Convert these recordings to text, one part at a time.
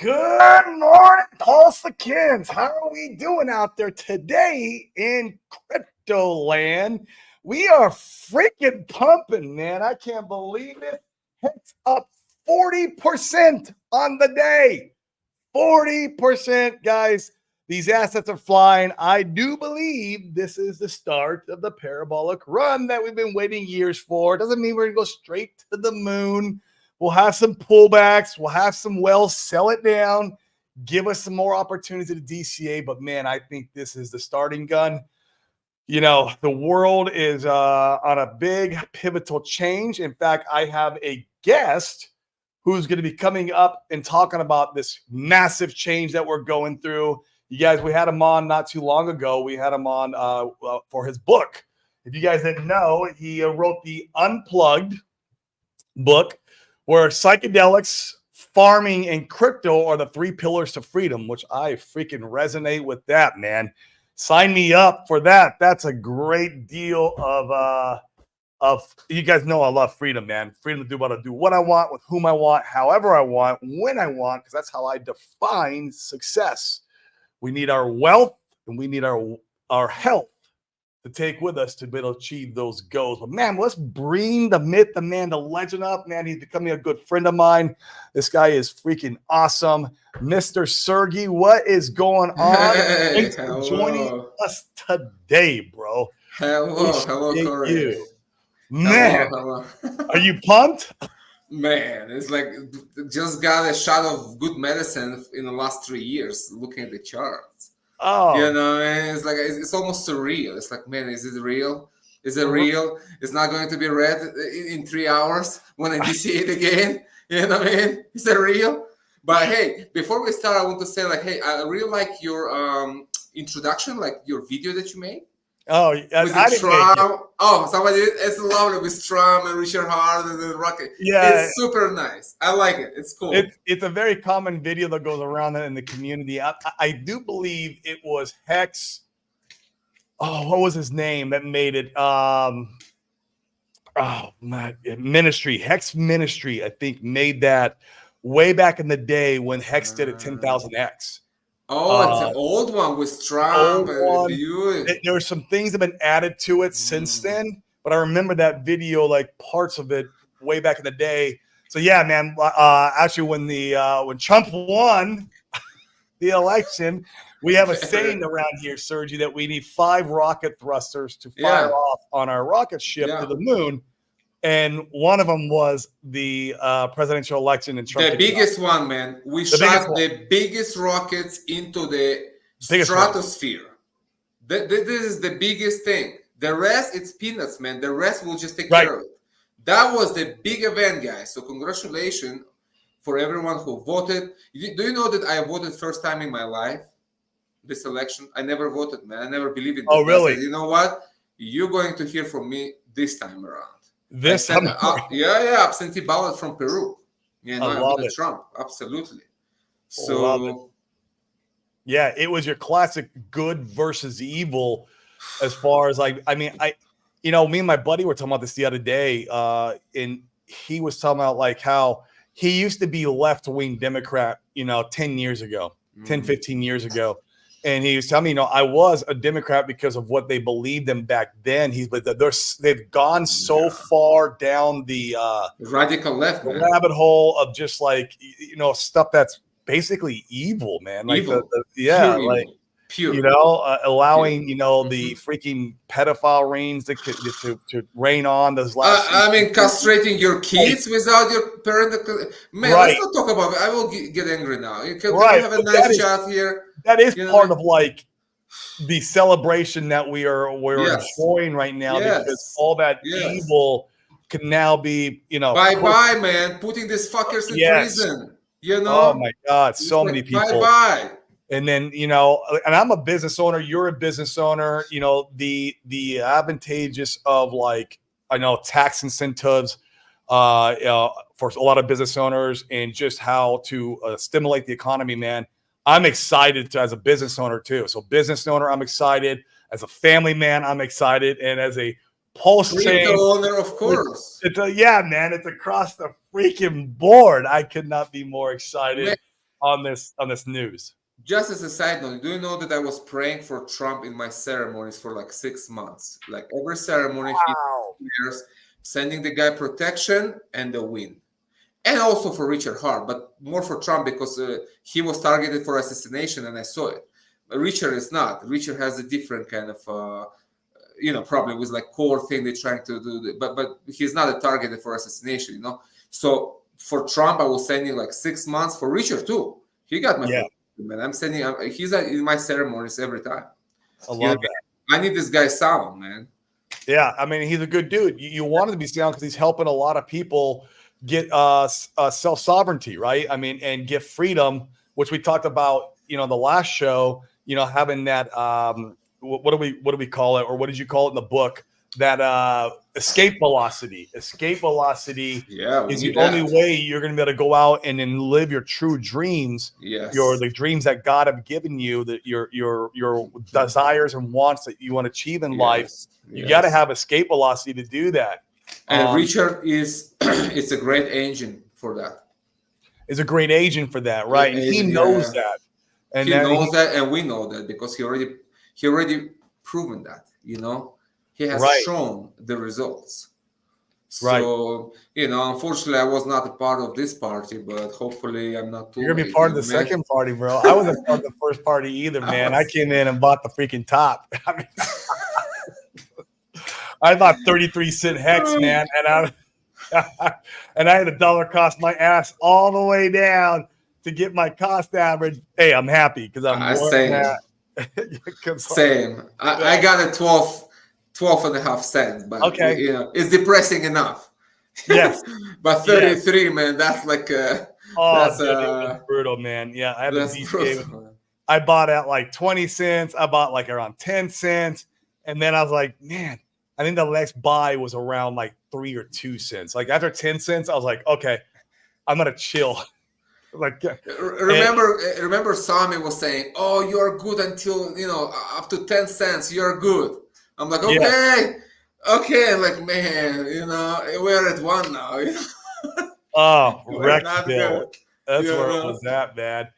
Good morning, Tulsacans. How are we doing out there today in crypto land? We are freaking pumping, man. I can't believe it. It's up 40% on the day. 40%, guys. These assets are flying. I do believe this is the start of the parabolic run that we've been waiting years for. Doesn't mean we're going to go straight to the moon. We'll have some pullbacks. We'll have some wells sell it down, give us some more opportunities at the DCA. But, man, I think this is the starting gun. You know, the world is on a big pivotal change. In fact, I have a guest who's going to be coming up and talking about this massive change that we're going through. You guys, we had him on not too long ago. We had him on for his book. If you guys didn't know, he wrote the Unplugged book, where psychedelics, farming, and crypto are the three pillars to freedom, which I freaking resonate with that, man. Sign me up for that. That's a great deal of you guys know I love freedom, man. Freedom to do what I want, with whom I want, however I want, when I want, because that's how I define success. We need our wealth and we need our health to take with us to be able to achieve those goals. But, man, let's bring the myth, the man, the legend up, man. He's becoming a good friend of mine. This guy is freaking awesome. Mr. Sergey, what is going on? Hey, Thanks for joining us today, bro. Hello, Corey. Man, Hello. Are you pumped? Man, it's like just got a shot of good medicine in the last 3 years looking at the charts. Oh, you know, and it's like it's almost surreal. It's like, man, is it real? Is it real? It's not going to be red in 3 hours when I see it again. You know what I mean? Is it real? But hey, before we start, I want to say, like, hey, I really like your introduction, like your video that you made. Oh, I didn't make it. Oh, somebody, it's lovely with Strum and Richard Hart and the Rocket. Yeah, it's super nice. I like it. It's cool. It's a very common video that goes around in the community. I do believe it was Hex. Oh, what was his name that made it? Ministry. Hex Ministry, I think, made that way back in the day when Hex did a 10,000X. Oh, it's an old one with Trump. There were some things that have been added to it since then, but I remember that video, like parts of it, way back in the day. So yeah, man. Actually, when Trump won the election, we have a saying around here, Sergey, that we need 5 rocket thrusters to fire off on our rocket ship to the moon. And one of them was the presidential election in Trump. The biggest one, man. We shot the biggest rockets into the stratosphere. This is the biggest thing. The rest, it's peanuts, man. The rest will just take care of it. That was the big event, guys. So congratulations for everyone who voted. Do you know that I voted first time in my life? This election, I never voted, man. I never believed in this. Oh, really? You know what? You're going to hear from me this time around. Absentee ballot from Peru. You know, I voted Trump. Absolutely. So, yeah, it was your classic good versus evil, as far as like, I mean, me and my buddy were talking about this the other day, and he was talking about like how he used to be left-wing Democrat, 10 years ago, 10, 15 years ago. And he was telling me, I was a Democrat because of what they believed in back then. They've gone so far down the radical left rabbit hole of just like, stuff that's basically evil, man. Like pure. Allowing the freaking pedophile reigns to reign on those last. Castrating your kids without your parental. Man, let's not talk about it. I will get angry now. Can we have a nice chat here? That is part of like the celebration that we're enjoying right now, because all that evil can now be, bye, man. Putting these fuckers in prison. Oh my God, so many people. Bye. And then, and I'm a business owner. You're a business owner. The advantageous of like, I know tax incentives for a lot of business owners, and just how to stimulate the economy, man. I'm excited as a business owner too. So business owner, I'm excited. As a family man, I'm excited. And as a pulse chain owner, of course. It's across the freaking board. I could not be more excited. on this news? Just as a side note, do you know that I was praying for Trump in my ceremonies for like 6 months? Like every ceremony, Wow. sending the guy protection and the win. And also for Richard Hart, but more for Trump because he was targeted for assassination, and I saw it. But Richard is not. Richard has a different kind of, problem with like core thing they're trying to do. But he's not a targeted for assassination, So for Trump, I was sending like 6 months. For Richard too, he got my protection, man. I'm sending. He's in my ceremonies every time. I love that. I need this guy sound, man. Yeah, I mean, he's a good dude. You want him to be sound because he's helping a lot of people get self-sovereignty, right? I mean, and get freedom, which we talked about, the last show, having that, what do we call it? Or what did you call it in the book? That escape velocity. Escape velocity is the only way you're going to be able to go out and then live your true dreams. Yes. The dreams that God have given you, that your desires and wants that you want to achieve in life. You got to have escape velocity to do that. And Richard it's a great engine for that. Is a great agent for that, right? He knows that, and he knows that, and we know that because he already proven that. He has shown the results. So unfortunately, I was not a part of this party, but hopefully, I'm not too. You're gonna be part of the second party, bro. I wasn't part of the first party either, man. I came in and bought the freaking top. I mean, I bought 33-cent hex, man, and I had $1 cost my ass all the way down to get my cost average. Hey, I'm happy because I'm same. I got a 12 and a half cents, but okay, it's depressing enough. Yes, but 33, man, that's like that's brutal, man. Yeah, I have a game. I bought at like 20 cents. I bought like around 10 cents, and then I was like, man. I think the next buy was around like 3 or 2 cents. Like after 10 cents, I was like, okay, I'm gonna chill. Like remember Sami was saying, oh, you're good until up to 10 cents, you're good. I'm like, okay, like, man, we're at 1 now. Oh, Rexville. That's where it was at, man.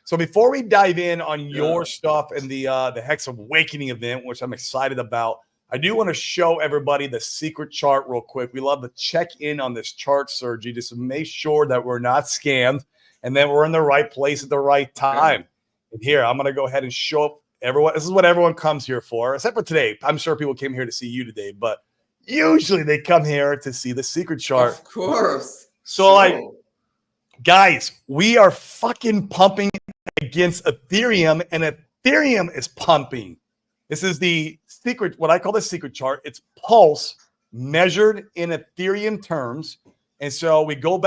So before we dive in on your stuff and the Hex Awakening event, which I'm excited about, I do want to show everybody the secret chart real quick. We love to check in on this chart, Sergey, just to make sure that we're not scammed and that we're in the right place at the right time. And here, I'm going to go ahead and show up everyone. This is what everyone comes here for, except for today. I'm sure people came here to see you today, but usually they come here to see the secret chart. Of course. So, guys, we are fucking pumping against Ethereum, and Ethereum is pumping. This is the secret, what I call the secret chart. It's pulse measured in Ethereum terms. And so we go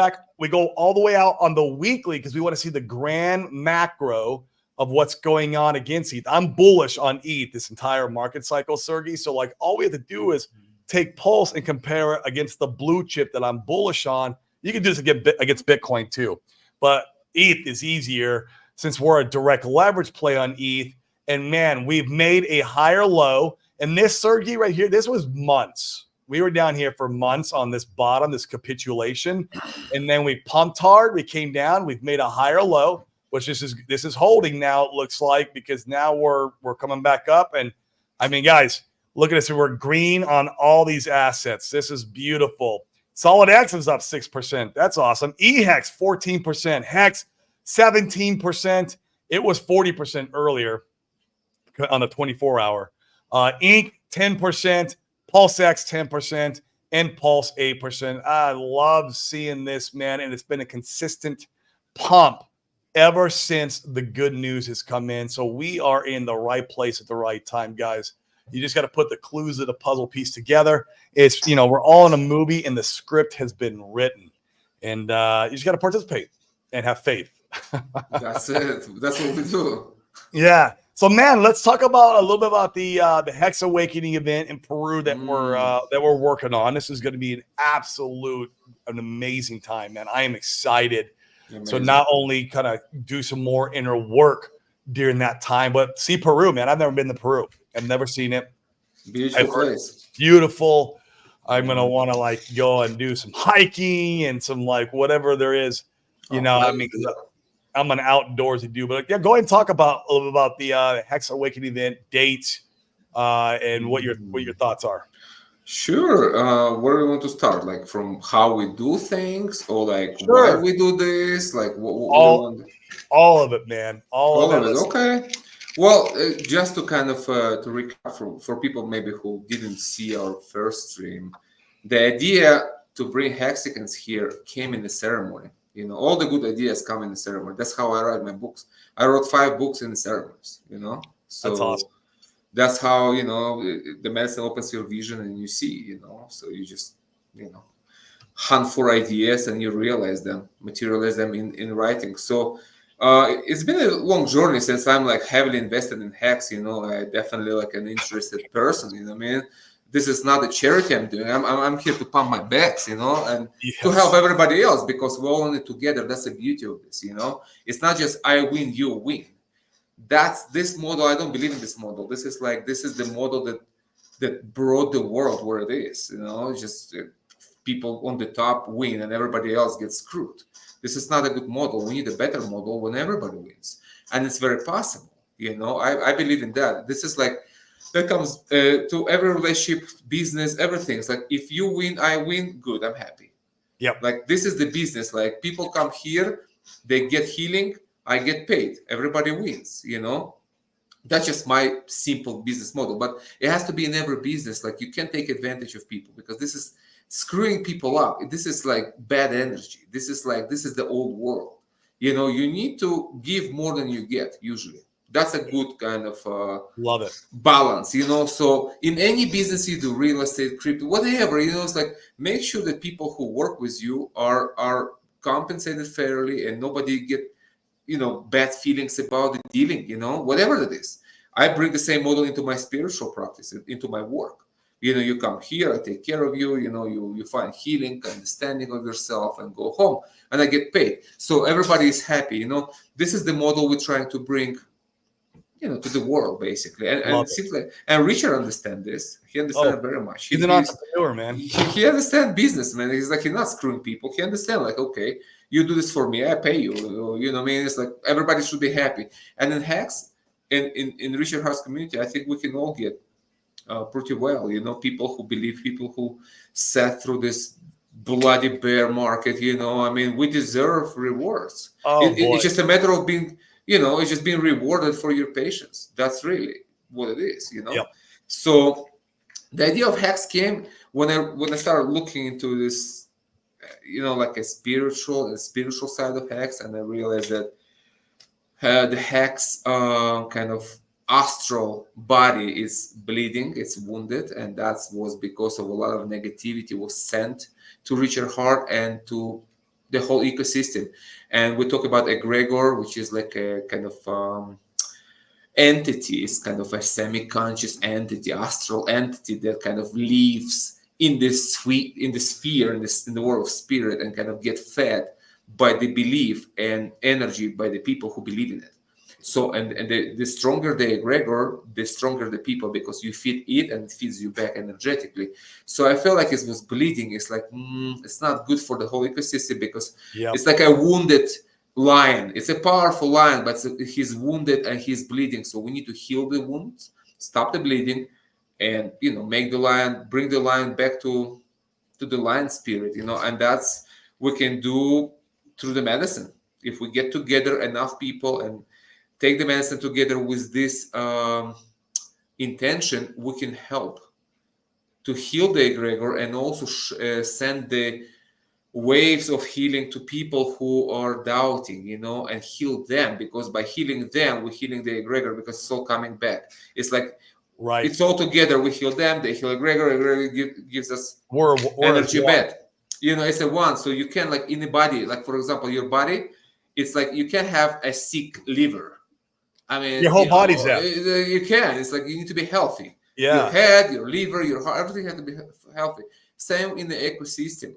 all the way out on the weekly because we want to see the grand macro of what's going on against ETH. I'm bullish on ETH this entire market cycle, Sergey. So like all we have to do is take pulse and compare it against the blue chip that I'm bullish on. You can do this against Bitcoin too. But ETH is easier since we're a direct leverage play on ETH. And man, we've made a higher low. And this, Sergey, right here, this was months. We were down here for months on this bottom, this capitulation. And then we pumped hard. We came down. We've made a higher low, which this is holding now, it looks like, because now we're coming back up. And I mean, guys, look at this. We're green on all these assets. This is beautiful. Solid X is up 6%. That's awesome. EHEX, 14%. Hex, 17%. It was 40% earlier on the 24-hour. Inc, 10%. PulseX, 10%. And Pulse, 8%. I love seeing this, man. And it's been a consistent pump ever since the good news has come in. So we are in the right place at the right time, guys. You just got to put the clues of the puzzle piece together. It's, we're all in a movie and the script has been written. And you just got to participate and have faith. That's it. That's what we do. Yeah. So, man, let's talk about a little bit about the Hex Awakening event in Peru that we're working on. This is going to be an amazing time, man. I am excited. Amazing. So not only kind of do some more inner work during that time, but see Peru, man. I've never been to Peru. I've never seen it. Beautiful place. Beautiful. I'm gonna want to go and do some hiking and some whatever there is. I mean, I'm an outdoorsy dude. But yeah, go ahead and talk about a little bit about the Hex Awakening event date and what your thoughts are. Sure. Where do we want to start? Like from how we do things, or like why we do this? Like what do you want? All of it, man. All of it. Okay. Well, just to kind of to recap for people maybe who didn't see our first stream, the idea to bring hexagons here came in the ceremony. You know, all the good ideas come in the ceremony. That's how I write my books. I wrote 5 books in the ceremonies. You know, so that's awesome. That's how, you know, the medicine opens your vision and you see, you know, so you just, you know, hunt for ideas and you realize them, materialize them in writing. So it's been a long journey since I'm like heavily invested in Hex. You know, I definitely like an interested person. You know what I mean? This is not a charity I'm doing. I'm here to pump my backs, you know, and to help everybody else, because we're all in it together. That's the beauty of this, you know. It's not just I win, you win. That's this model. I don't believe in this model. This is the model that brought the world where it is. You know, just people on the top win and everybody else gets screwed. This is not a good model. We need a better model when everybody wins, and it's very possible. You know, I believe in that. This is like that comes to every relationship, business, everything. It's like if you win, I win. Good, I'm happy. Yeah. Like this is the business. Like people come here, they get healing. I get paid. Everybody wins, you know. That's just my simple business model. But it has to be in every business. Like you can't take advantage of people, because this is screwing people up. This is like bad energy. This is the old world. You know, you need to give more than you get usually. That's a good kind of love it balance, you know. So in any business you do, real estate, crypto, whatever, you know, it's like make sure that people who work with you are compensated fairly and nobody get, you know, bad feelings about the dealing, you know, whatever it is. I bring the same model into my spiritual practice, into my work. You know, you come here, I take care of you, you know, you find healing, understanding of yourself, and go home, and I get paid. So everybody is happy, you know. This is the model we're trying to bring, you know, to the world, basically. And it seems like, and Richard understands this. He understands very much. He's an entrepreneur, man. He understands business, man. He's like, he's not screwing people. He understands, like, okay, you do this for me, I pay you. You know what I mean? It's like everybody should be happy. And in Hex, in Richard House community, I think we can all get pretty well. You know, people who believe, people who sat through this bloody bear market. You know, I mean, we deserve rewards. It's just a matter of being, you know, it's just being rewarded for your patience. That's really what it is. You know. Yep. So the idea of Hex came when I started looking into this, you know, like a spiritual side of Hex, and I realized that the Hex kind of astral body is bleeding, it's wounded, and that was because of a lot of negativity was sent to Richard Heart and to the whole ecosystem. And we talk about egregor, which is like a kind of entity, is kind of a semi-conscious entity, astral entity that kind of lives in this sphere, in the world of spirit, and kind of get fed by the belief and energy by the people who believe in it. So, and the stronger the egregor, the stronger the people, because you feed it and it feeds you back energetically. So I felt like it was bleeding. It's like, it's not good for the whole ecosystem, because it's like a wounded lion. It's a powerful lion, but he's wounded and he's bleeding. So we need to heal the wounds, stop the bleeding, and, you know, make the lion, bring the lion back to the lion spirit, you know. And that's we can do through the medicine. If we get together enough people and take the medicine together with this intention, we can help to heal the egregor and also send the waves of healing to people who are doubting, you know, and heal them, because by healing them, we're healing the egregor, because it's all coming back. It's like, it's all together. We heal them, they heal egregor gives us energy back. You know, it's a one. So you can, like in the body, like for example, your body, it's like you can have a sick liver. I mean, your whole body's there. You can. It's like you need to be healthy. Yeah. Your head, your liver, your heart, everything has to be healthy. Same in the ecosystem.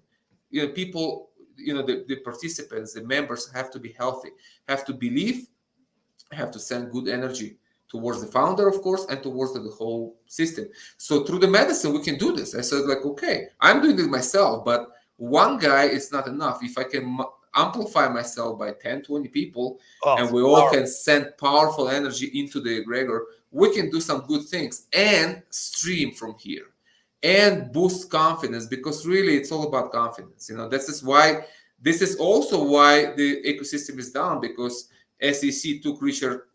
You know, people, you know, the participants, the members have to be healthy, have to believe, have to send good energy towards the founder, of course, and towards the whole system. So through the medicine, we can do this. I said, like, okay, I'm doing it myself, but one guy is not enough. If I can amplify myself by 10, 20 people, Oh, and we all can send powerful energy into the egregor, we can do some good things and stream from here and boost confidence, because really it's all about confidence. This is also why the ecosystem is down, because SEC took Richard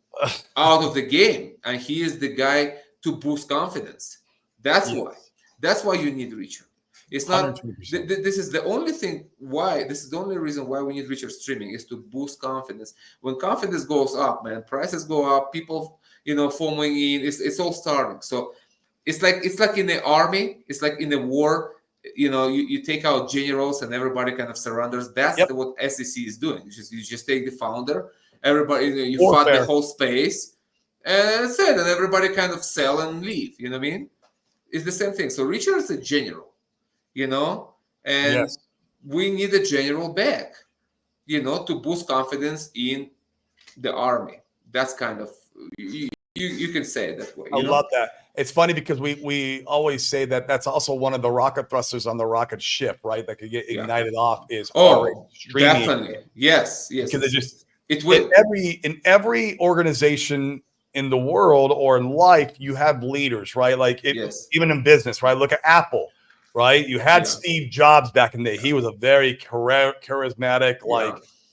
out of the game, and he is the guy to boost confidence. That's why you need Richard. It's not this is the only thing why this is the only reason why we need Richard streaming, is to boost confidence. When confidence goes up, man, prices go up, people foaming in, it's all starting. So it's like in the army, it's like in the war, you take out generals and everybody kind of surrenders. That's what SEC is doing. You just take the founder, everybody, you fight the whole space, and that's it, and everybody kind of sell and leave. You know what I mean? It's the same thing. So Richard is a general, and we need a general back, to boost confidence in the army. That's kind of, you can say it that way. I love that. It's funny because we always say that that's also one of the rocket thrusters on the rocket ship, right? That could get ignited off is streaming. Definitely. Yes. Because it will. In every organization in the world or in life, you have leaders, right? Like even in business, right? Look at Apple, right? You had Steve Jobs back in the day. He was a very charismatic,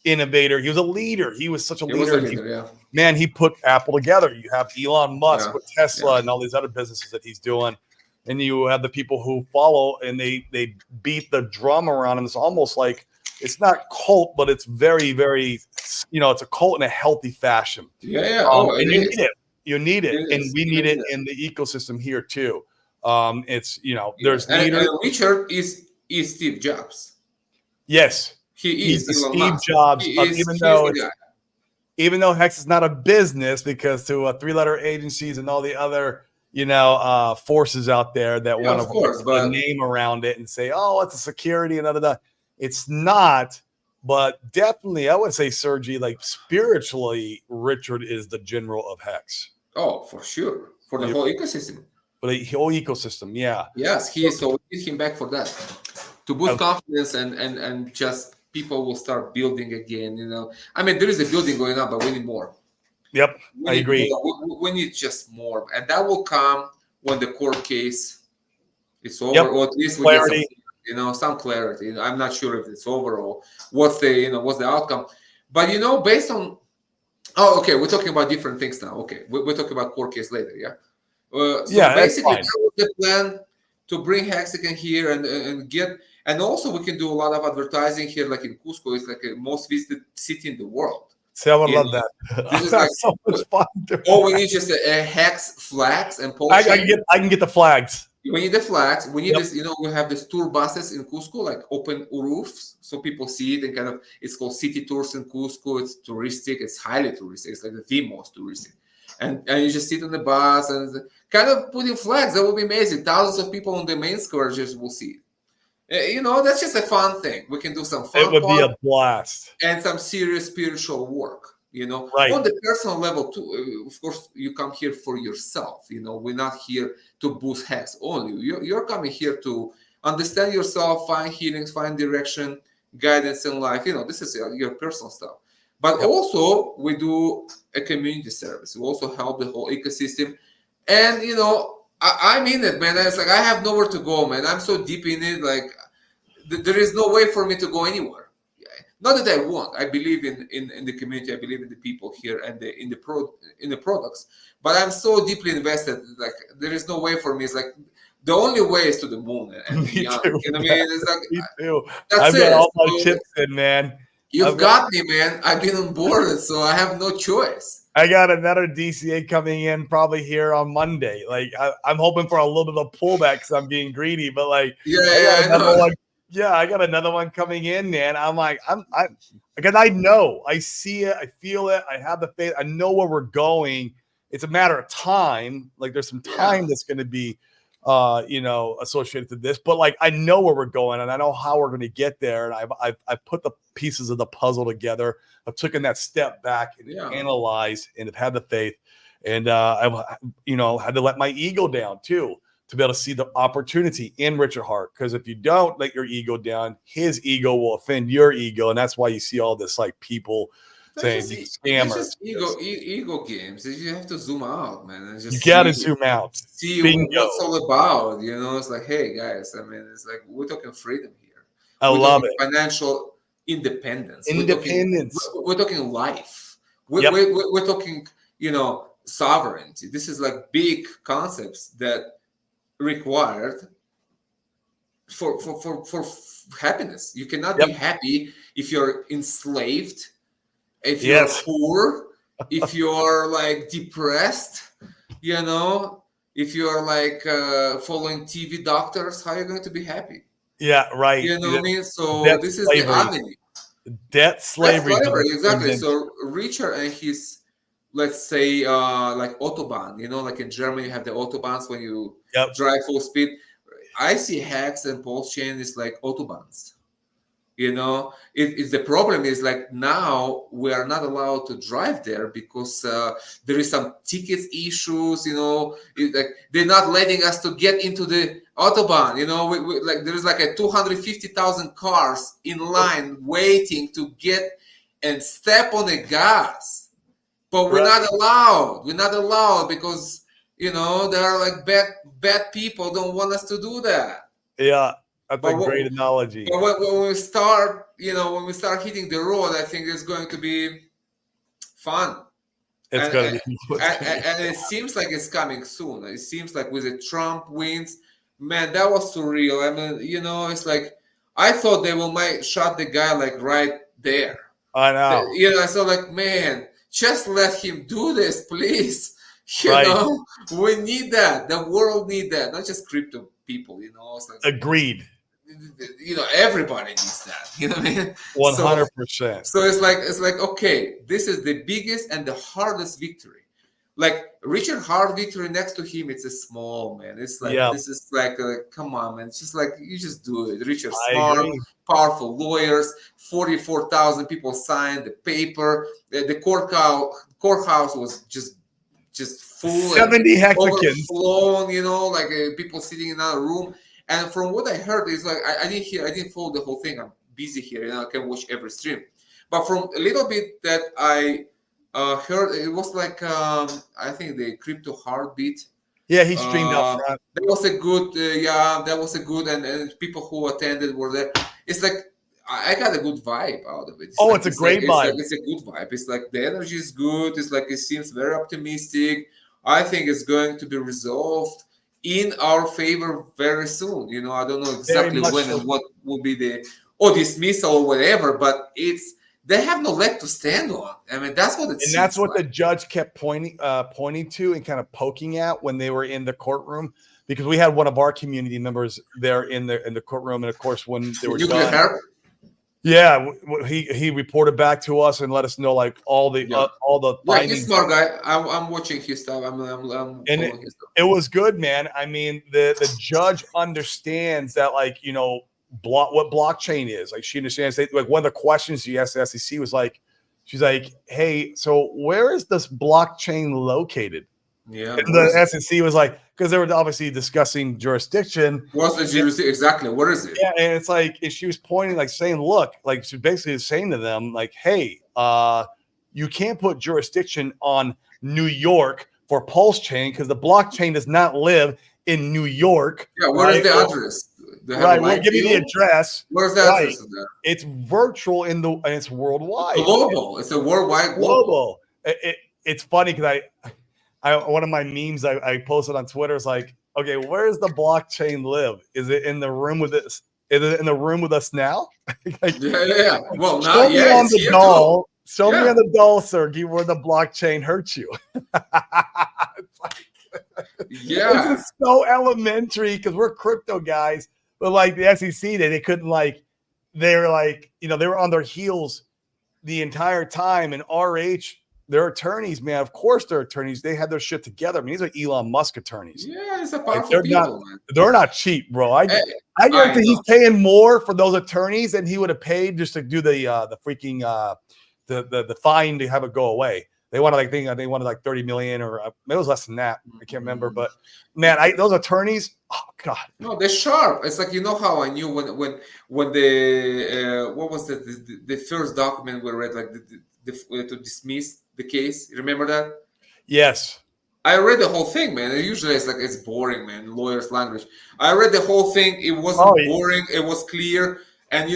innovator. He was a leader. He was such a leader. Man, he put Apple together. You have Elon Musk with Tesla and all these other businesses that he's doing. And you have the people who follow, and they beat the drum around him. It's almost like, it's not cult, but it's very, very, it's a cult in a healthy fashion. And you need it. And we need it in the ecosystem here too. It's, there's and Richard is Steve Jobs. Yes. He's the Steve Jobs, even though Hex is not a business, because to 3-letter agencies and all the other, forces out there that want to put a name around it and say, oh, it's a security and da. It's not, but definitely I would say, Sergey, like spiritually, Richard is the general of Hex. Oh, for sure. For the whole ecosystem. For the whole ecosystem, yeah. Yes, he is. So we need him back for that. To boost confidence and just people will start building again. I mean, there is a building going on, but we need more. Yep, I agree. We need just more, and that will come when the court case is over, or at least we get some clarity. I'm not sure if it's over or what's the outcome. But based on, we're talking about different things now. Okay, we're talking about court case later. Basically, that was the plan, to bring Hexagon here and get. And also, we can do a lot of advertising here, like in Cusco. It's like the most visited city in the world. See, I would love that. This is like so much fun. We need just a Hex flags and I can get the flags. We need the flags. We need this. We have these tour buses in Cusco, like open roofs, so people see it and kind of. It's called city tours in Cusco. It's touristic. It's highly touristic. It's like the most touristic. And you just sit on the bus and kind of putting flags. That would be amazing. Thousands of people on the main square just will see it. That's just a fun thing. We can do some fun. It would be a blast. And some serious spiritual work, Right. On the personal level too. Of course, you come here for yourself. We're not here to boost Hex only. You're coming here to understand yourself, find healings, find direction, guidance in life. This is your personal stuff. But also, we do a community service. We also help the whole ecosystem. And, I mean it, man. It's like I have nowhere to go, man. I'm so deep in it. Like there is no way for me to go anywhere. Not that I won't. I believe in the community. I believe in the people here and in the products. But I'm so deeply invested. Like there is no way for me. It's like the only way is to the moon and beyond. Too, you know what I mean? It's like me too. I've got all my chips in, man. You've got me, man. I've been on board, so I have no choice. I got another DCA coming in probably here on Monday. Like I'm hoping for a little bit of a pullback because I'm being greedy, but like I got another one coming in, man. I'm like because I know, I see it, I feel it, I have the faith, I know where we're going. It's a matter of time. Like there's some time that's going to be associated to this, but like I know where we're going and I know how we're going to get there. And I've put the pieces of the puzzle together. I've taken that step back and analyzed and have had the faith, and I've had to let my ego down too. to be able to see the opportunity in Richard Hart. Because if you don't let your ego down, his ego will offend your ego. And that's why you see all this like people saying these scammers. That's just ego games. You have to zoom out, man. And just you got to zoom out. See what's all about. You know, it's like, hey, guys, I mean, it's like we're talking freedom here. We're love it. Financial independence. Independence. We're talking life. We're talking, you know, sovereignty. This is like big concepts that required for happiness. You cannot be happy if you're enslaved, if you're poor, if you're like depressed, you know, if you're like following TV doctors. How are you going to be happy? Yeah, right. You know what I mean? So this is the enemy. Debt slavery. Exactly. So Richard and his, let's say, like Autobahn, you know, like in Germany, you have the Autobahns when you drive full speed. I see hacks and pulse chain is like Autobahns. You know, it's the problem is like now we are not allowed to drive there because there is some tickets issues. You know, like they're not letting us to get into the Autobahn. You know, we like there is like a 250,000 cars in line waiting to get and step on the gas, but we're not allowed. We're not allowed because, you know, there are like bad people don't want us to do that. Yeah. That's a great analogy. But when we start, you know, when we start hitting the road, I think it's going to be fun. It's going to be and it seems like it's coming soon. It seems like with the Trump wins, man, that was surreal. I mean, you know, it's like I thought they might shot the guy like right there. I know. You know, so like, man, just let him do this, please. You know, we need that. The world need that, not just crypto people. You know, it's like, agreed. You know, everybody needs that. You know what I mean? 100%. So it's like okay, this is the biggest and the hardest victory. Like Richard Hart victory next to him, it's a small, man. It's like this is like come on, man. It's just like you just do it. Richard smart, powerful lawyers, 44,000 people signed the paper. The courthouse was just full, 70 hexagons, overflown. You know, like people sitting in another room. And from what I heard, is like I didn't follow the whole thing. I'm busy here, and I can watch every stream. But from a little bit that I heard, it was like I think the crypto heartbeat. Yeah, he streamed up front. That was a good, that was a good, and people who attended were there. It's like I got a good vibe out of it. It's a great vibe. It's a good vibe. It's like the energy is good. It's like it seems very optimistic. I think it's going to be resolved in our favor very soon. You know, I don't know exactly when and what will be the dismissal or whatever, but they have no leg to stand on. I mean, that's what it's. And that's what the judge kept pointing to and kind of poking at when they were in the courtroom, because we had one of our community members there in the courtroom, and of course when they were done, he reported back to us and let us know like all the findings. He's smart guy. I'm watching his stuff. I'm and his stuff. It was good, man. I mean, the judge understands that, like, you know, what blockchain is. Like, she understands. Like, one of the questions she asked the SEC was like, she's like, "Hey, so where is this blockchain located?" Yeah, and the SEC was like, because they were obviously discussing jurisdiction. What's the jurisdiction exactly? What is it? Yeah, and it's like, and she was pointing, like saying, "Look," like she basically saying to them, like, "Hey, you can't put jurisdiction on New York for Pulse Chain because the blockchain does not live in New York." Yeah, where is the address? Right, we'll give you the address. Where's the address of that? It's virtual and it's worldwide. It's global. It's a worldwide global. It's funny because I one of my memes I posted on Twitter is like, okay, where does the blockchain live? Is it in the room with us? Is it in the room with us now? Like, yeah. Well, now, show me on the doll. Show me on the doll, Sergey, where the blockchain hurts you. It's like, this is so elementary because we're crypto guys, but like the SEC, they couldn't, like, they were like, you know, they were on their heels the entire time, and RH. Their attorneys, man, of course they're attorneys. They had their shit together. I mean, these are Elon Musk attorneys. Yeah, it's a powerful people, man. They're not cheap, bro. I guarantee he's paying more for those attorneys than he would have paid just to do the freaking the fine to have it go away. They wanted they wanted like 30 million, or it was less than that. I can't remember, but man, those attorneys, oh god, no, they're sharp. It's like, you know how I knew when the what was the first document we read, like to dismiss the case. You remember that? Yes. I read the whole thing, man. Usually it's boring, man. Lawyers' language. I read the whole thing. It wasn't boring. It was clear. And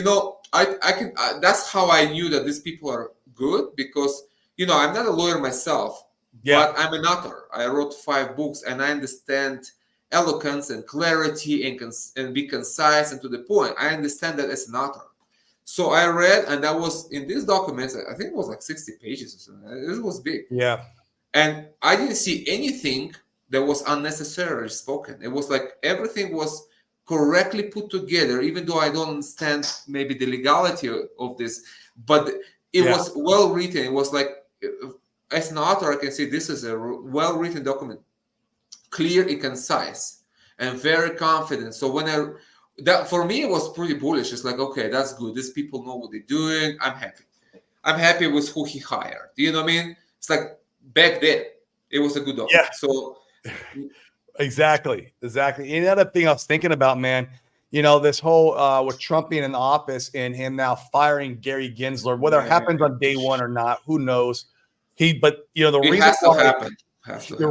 that's how I knew that these people are good, because I'm not a lawyer myself, but I'm an author. I wrote 5 books, and I understand eloquence and clarity and be concise and to the point. I understand that as an author. So I read, and that was in these documents. I think it was like 60 pages or something. It was big. Yeah. And I didn't see anything that was unnecessarily spoken. It was like everything was correctly put together, even though I don't understand maybe the legality of this, but it was well written. It was like, as an author, I can say this is a well written document, clear and concise, and very confident. So that for me, it was pretty bullish. It's like, okay, that's good. These people know what they're doing. I'm happy. I'm happy with who he hired. You know what I mean? It's like, back then, it was a good document. Yeah. So exactly. And the other thing I was thinking about, man, this whole with Trump being in office and him now firing Gary Gensler, whether it happens on day one or not, who knows? The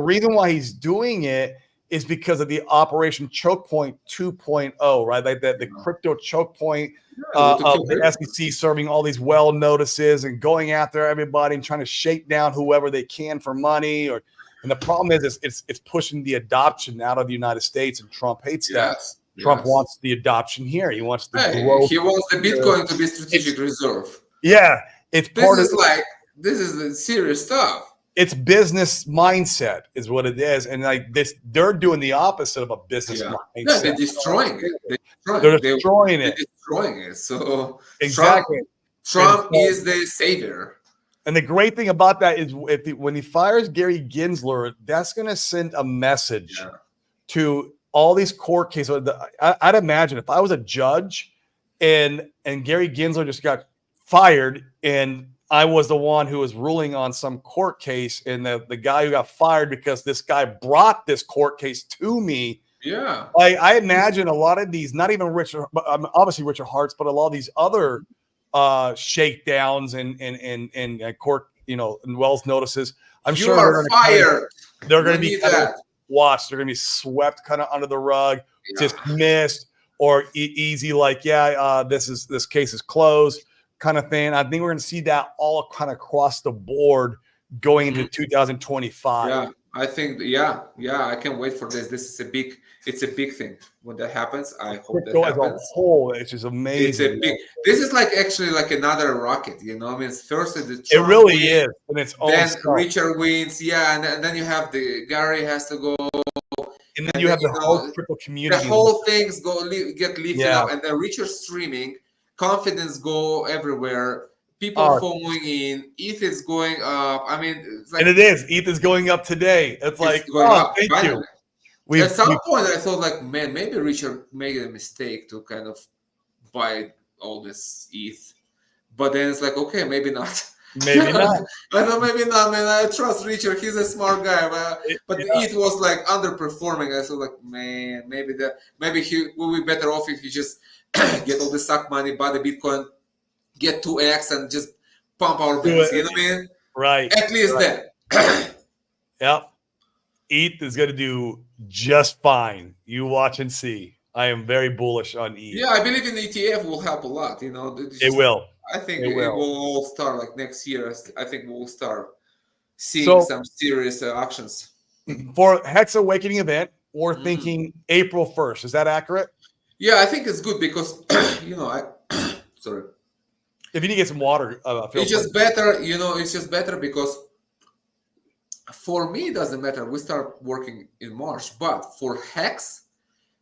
reason why he's doing it is because of the Operation Choke Point 2.0, right? Like the crypto choke point of the SEC serving all these well notices and going after everybody and trying to shake down whoever they can for money. And the problem is it's pushing the adoption out of the United States, and Trump hates that. Trump wants the adoption here. He wants the growth. He wants the Bitcoin to be strategic reserve. Yeah, it's part of this is the serious stuff. It's business mindset is what it is. And like this, they're doing the opposite of a business mindset. Yeah, they're destroying it. They're destroying it. So exactly. Trump is the savior. And the great thing about that is when he fires Gary Gensler, that's going to send a message to all these court cases. I'd imagine if I was a judge and Gary Gensler just got fired and I was the one who was ruling on some court case, and the guy who got fired because this guy brought this court case to me. Yeah. I imagine a lot of these, not even Richard, but obviously Richard Hart's, but a lot of these other shakedowns and court, and Wells notices. I'm sure they're fired. They're going to be watched. They're going to be swept kind of under the rug, dismissed, or easy. Like, this case is closed. Kind of thing. I think we're going to see that all kind of across the board going into 2025. Yeah, I think. Yeah, I can't wait for this. It's a big thing when that happens. I hope that happens. As a whole, it's just amazing. This is actually like another rocket. I mean, first it really is, and it's then Richard wins. Yeah, and then you have the Gary has to go. And then you have the whole crypto community. The whole things get lifted up, and then Richard streaming. Confidence go everywhere. People following in. ETH is going up. I mean, and it is. ETH is going up today. It's like, thank finally. You. At some point, I thought, like, man, maybe Richard made a mistake to kind of buy all this ETH. But then it's like, okay, maybe not. Maybe not. I know, maybe not, man. I trust Richard. He's a smart guy. But the ETH was like underperforming. I thought, like, man, maybe he will be better off if he just get all the stock money, buy the Bitcoin, get 2x, and just pump our business. You know what I mean? Right. At least that. Yep. ETH is going to do just fine. You watch and see. I am very bullish on ETH. Yeah, I believe in the ETF will help a lot. It will. I think it will all start like next year. I think we'll start seeing some serious actions. For Hex Awakening event, we're thinking April 1st. Is that accurate? Yeah, I think it's good because, sorry. If you need to get some water, it's just better, it's just better because for me, it doesn't matter. We start working in March, but for Hex,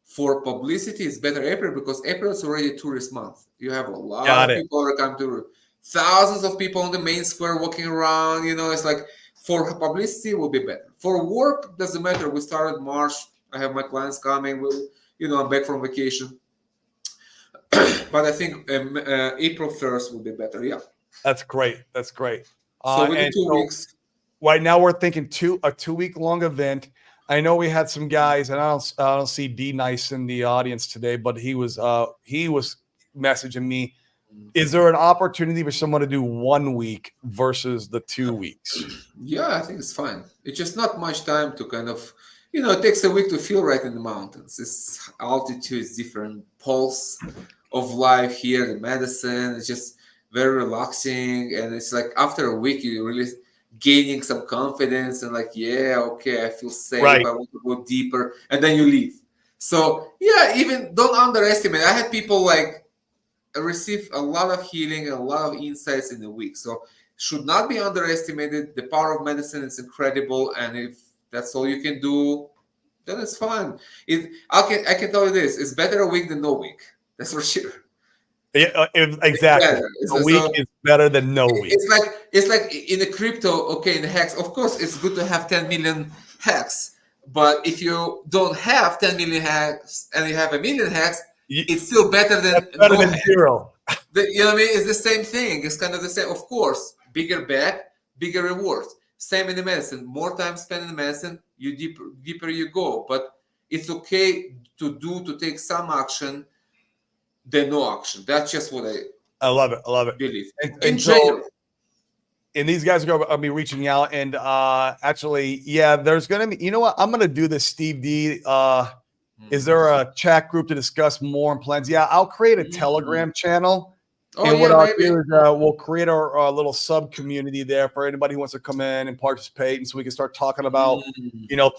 for publicity, it's better April because April is already a tourist month. You have a lot of people that come to thousands of people on the main square walking around. It's like for publicity, it will be better. For work, doesn't matter. We started March. I have my clients coming. I'm back from vacation. But I think April 1st will be better. Yeah. That's great. So within 2 weeks. right now we're thinking a 2-week long event. I know we had some guys, and I don't see D Nice in the audience today, but he was messaging me. Is there an opportunity for someone to do 1 week versus the 2 weeks? Yeah, I think it's fine. It's just not much time to kind of, it takes a week to feel right in the mountains. It's altitude is different, pulse of life here, the medicine. It's just very relaxing, and it's like after a week you really gaining some confidence and like, yeah, okay, I feel safe. Right. I want to go deeper, and then you leave. So yeah, even don't underestimate. I had people like receive a lot of healing and a lot of insights in a week. So should not be underestimated. The power of medicine is incredible, and if that's all you can do, then it's fine. I can tell you this: it's better a week than no week. That's for sure. Yeah, exactly. A week is better than no week. It's like in the crypto, okay, in the hacks. Of course, it's good to have 10 million hacks, but if you don't have 10 million hacks and you have a million hacks, it's still better than zero. You know what I mean? It's the same thing. It's kind of the same. Of course, bigger bet, bigger rewards. Same in the medicine. More time spent in the medicine, you deeper you go. But it's okay to take some action than no action. That's just what I love it. I love it. Believe. And so, and these guys are going to be reaching out. And actually, yeah, there's going to be, you know what? I'm going to do this, Steve D. Is there a chat group to discuss more and plans? Yeah, I'll create a Telegram channel. And what I'll do is we'll create our little sub community there for anybody who wants to come in and participate. And so we can start talking about,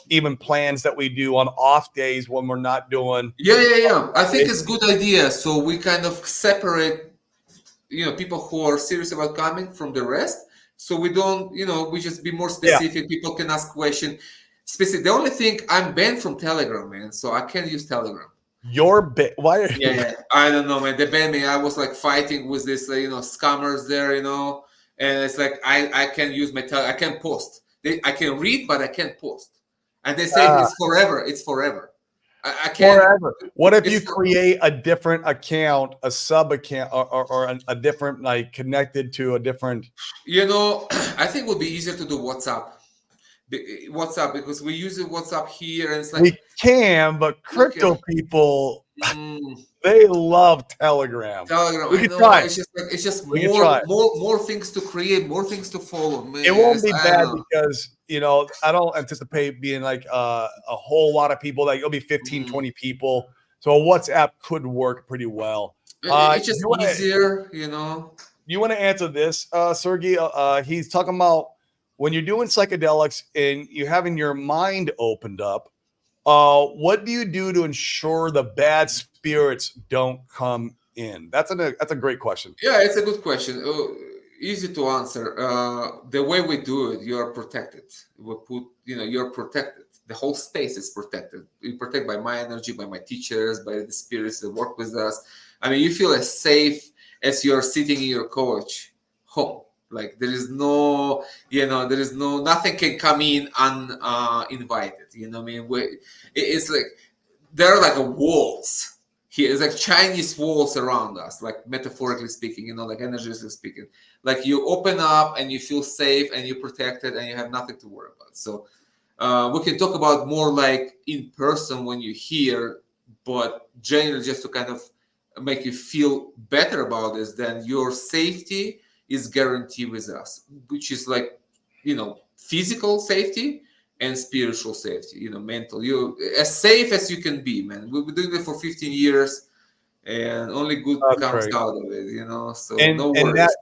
even plans that we do on off days when we're not doing. Yeah. I think it's a good idea. So we kind of separate, people who are serious about coming from the rest. So we don't, we just be more specific. Yeah. People can ask questions. Specific. The only thing, I'm banned from Telegram, man. So I can't use Telegram. You're banned? Why are you? Yeah, I don't know, man. They banned me. I was like fighting with this, scammers there, and it's like I can't use my I can't post. I can read, but I can't post. And they say it's forever. It's forever. I can't. Forever. What if you create a different account, a sub account, or a different, like, connected to a different? I think it would be easier to do WhatsApp. WhatsApp, because we use WhatsApp here, and it's like we can, but crypto people they love Telegram. We can try. It's just more things to create, more things to follow. Man, it won't be bad because I don't anticipate being like a whole lot of people. Like it'll be 15, 20 people. So a WhatsApp could work pretty well. It's just easier, You want to answer this, Sergey? He's talking about when you're doing psychedelics and you're having your mind opened up, what do you do to ensure the bad spirits don't come in? That's a great question. Yeah, it's a good question. Easy to answer. The way we do it, you are protected. We put, you're protected. The whole space is protected. You're protected by my energy, by my teachers, by the spirits that work with us. I mean, you feel as safe as you're sitting in your couch home. Like there is no, nothing can come in uninvited. You know what I mean? It's like there are like walls here. It's like Chinese walls around us, like metaphorically speaking. Like energetically speaking. Like you open up and you feel safe and you're protected and you have nothing to worry about. So we can talk about more like in person when you're here, but generally just to kind of make you feel better about this, then your safety is guaranteed with us, which is like, physical safety and spiritual safety, mental. You as safe as you can be, man. We've been doing it for 15 years and only good comes out of it, so no worries.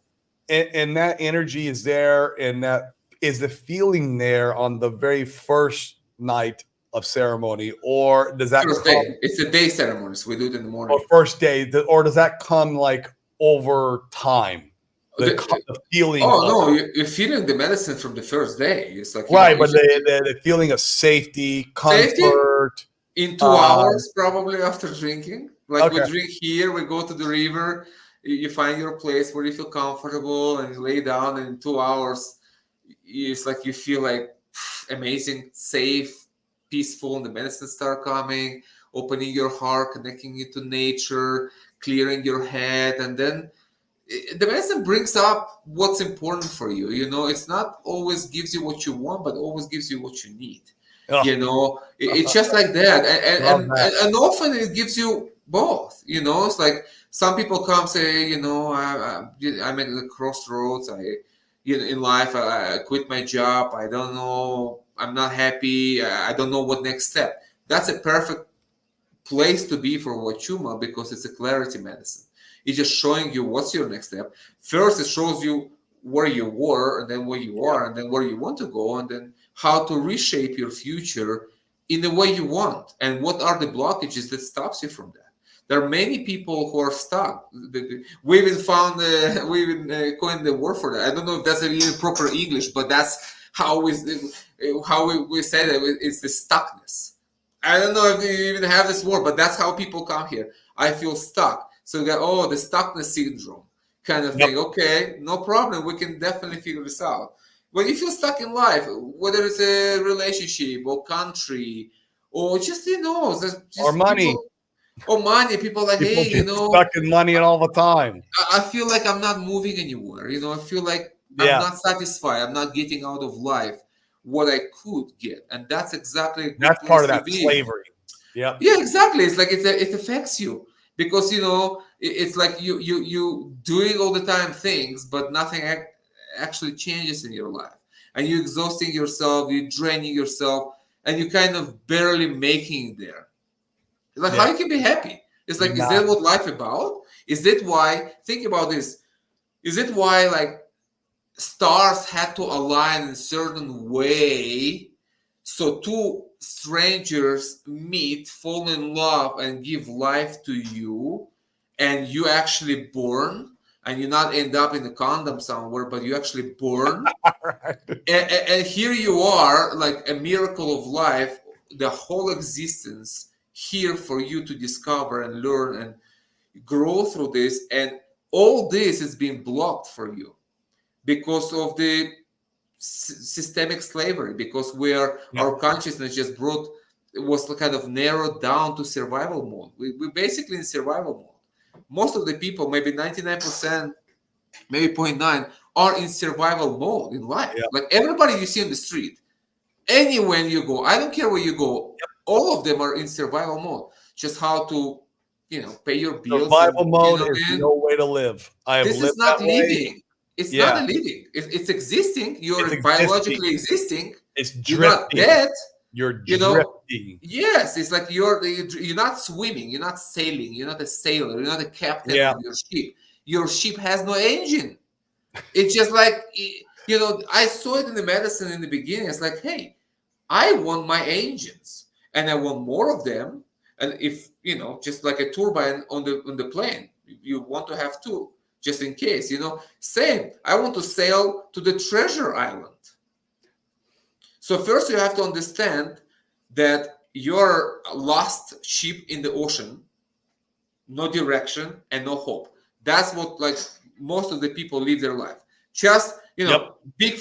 And that energy is there, and that is the feeling there on the very first night of ceremony, or does that first day? It's a day ceremony, so we do it in the morning. Or first day, or does that come like over time? The feeling. Oh no, you're feeling the medicine from the first day. It's like right, but the feeling of safety, comfort. In 2 hours, probably after drinking. Like we drink here, we go to the river. You find your place where you feel comfortable, and you lay down. And in 2 hours, it's like you feel like amazing, safe, peaceful, and the medicine start coming, opening your heart, connecting you to nature, clearing your head, and then the medicine brings up what's important for you. You know, it's not always gives you what you want, but always gives you what you need. Oh. You know, it's just like that. And often it gives you both. You know, it's like some people come say, you know, I'm at the crossroads. In life, I quit my job. I don't know. I'm not happy. I don't know what next step. That's a perfect place to be for Wachuma because it's a clarity medicine. It's just showing you what's your next step. First, it shows you where you were, and then where you are, and then where you want to go, and then how to reshape your future in the way you want. And what are the blockages that stops you from that? There are many people who are stuck. We even found, we even coined the word for that. I don't know if that's even proper English, but that's how we say that. It's the stuckness. I don't know if you even have this word, but that's how people come here. I feel stuck. So they go, the stuckness syndrome kind of thing. Okay, no problem. We can definitely figure this out. When you feel stuck in life, whether it's a relationship or country or just, just or money. People, or money. People like, people hey, stuck in money all the time. I feel like I'm not moving anywhere. I feel like I'm not satisfied. I'm not getting out of life what I could get, and that's exactly a good that's part of that slavery. Yeah, exactly. It's like it affects you because it's like you doing all the time things, but nothing actually changes in your life, and you're exhausting yourself, you're draining yourself, and you kind of barely making it there. It's like how you can be happy. It's like, is that what life about? Is it why? Think about this. Is it why like stars had to align in a certain way so two strangers meet, fall in love, and give life to you, and you actually born, and you not end up in a condom somewhere, but you actually born, right. and here you are, like a miracle of life, the whole existence here for you to discover and learn and grow through this, and all this is being blocked for you because of the systemic slavery, because our consciousness just was kind of narrowed down to survival mode. We're basically in survival mode. Most of the people, maybe 99%, maybe 0.9, are in survival mode in life. Like everybody you see on the street, anywhere you go, I don't care where you go, all of them are in survival mode. Just how to pay your bills. Survival mode is no way to live. This is not living. It's not a living. It's existing. You're biologically existing. It's drifting. You're not dead. You're drifting. Yes, it's like you're not swimming. You're not sailing. You're not a sailor. You're not a captain of your ship. Your ship has no engine. It's just like I saw it in the medicine in the beginning. It's like, hey, I want my engines, and I want more of them. And if just like a turbine on the plane, you want to have two. Just in case, same. I want to sail to the treasure island. So first you have to understand that you're a lost ship in the ocean, no direction and no hope. That's what like most of the people live their life. Just, big,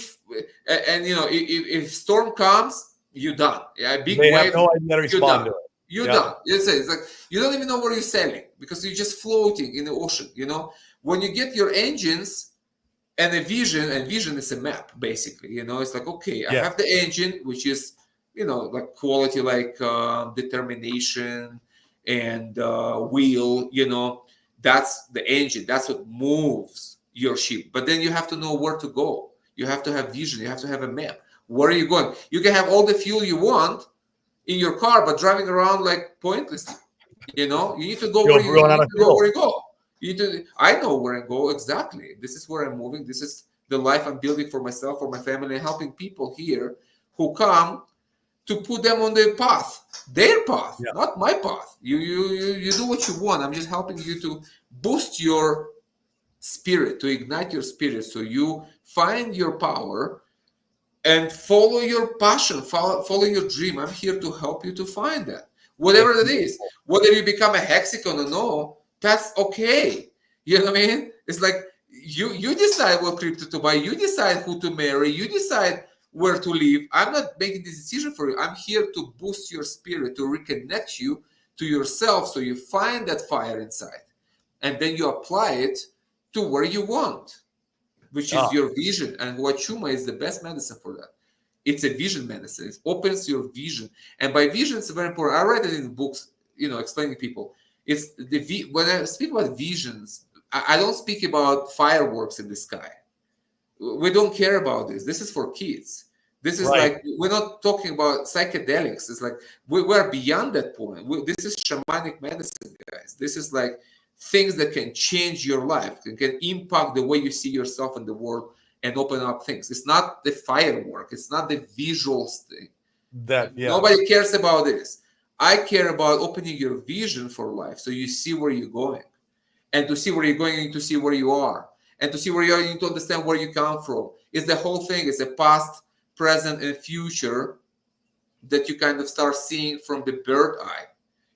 and if storm comes, you're done. Yeah, big wave. Have no idea to respond to it. You're done. It's like you don't even know where you're sailing because you're just floating in the ocean, When you get your engines and a vision, and vision is a map, basically, it's like, okay, I have the engine, which is, like quality, like determination and will, that's the engine. That's what moves your ship. But then you have to know where to go. You have to have vision. You have to have a map. Where are you going? You can have all the fuel you want in your car, but driving around like pointlessly. You need to go where you go. I know where I go exactly. This is where I'm moving. This is the life I'm building for myself, for my family, and helping people here who come to put them on their path, not my path. You do what you want. I'm just helping you to boost your spirit, to ignite your spirit, so you find your power and follow your passion, follow your dream. I'm here to help you to find that, whatever it is. Whether you become a hexagon or no, that's okay. You know what I mean? It's like you decide what crypto to buy. You decide who to marry. You decide where to live. I'm not making this decision for you. I'm here to boost your spirit, to reconnect you to yourself, so you find that fire inside, and then you apply it to where you want, which is your vision. And Huachuma is the best medicine for that. It's a vision medicine. It opens your vision. And by vision, it's very important. I read it in books, explaining people. It's when I speak about visions, I don't speak about fireworks in the sky. We don't care about this. This is for kids. This is like, we're not talking about psychedelics. It's like, we're beyond that point. This is shamanic medicine, guys. This is like things that can change your life, and can impact the way you see yourself in the world and open up things. It's not the firework. It's not the visuals thing. Nobody cares about this. I care about opening your vision for life, so you see where you're going. And to see where you're going, you need to see where you are. And to see where you are, you need to understand where you come from. It's the whole thing. It's a past, present, and future that you kind of start seeing from the bird eye.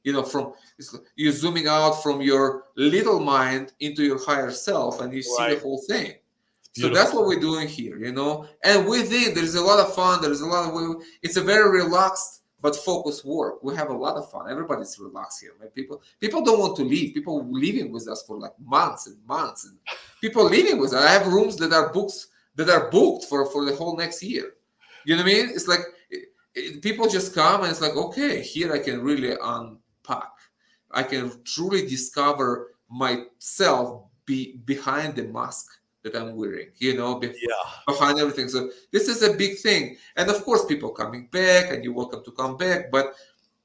You're zooming out from your little mind into your higher self, and you see the whole thing. So that's what we're doing here, And within, there's a lot of fun. There's a lot of, it's a very relaxed but focused work. We have a lot of fun. Everybody's relaxed here, man. People don't want to leave. People living with us for like months and months, and people living with us. I have rooms that are booked for the whole next year. You know what I mean? It's like people just come, and it's like, okay, here I can really unpack. I can truly discover myself behind the mask that I'm wearing, behind everything. So this is a big thing. And of course, people coming back, and you're welcome to come back. But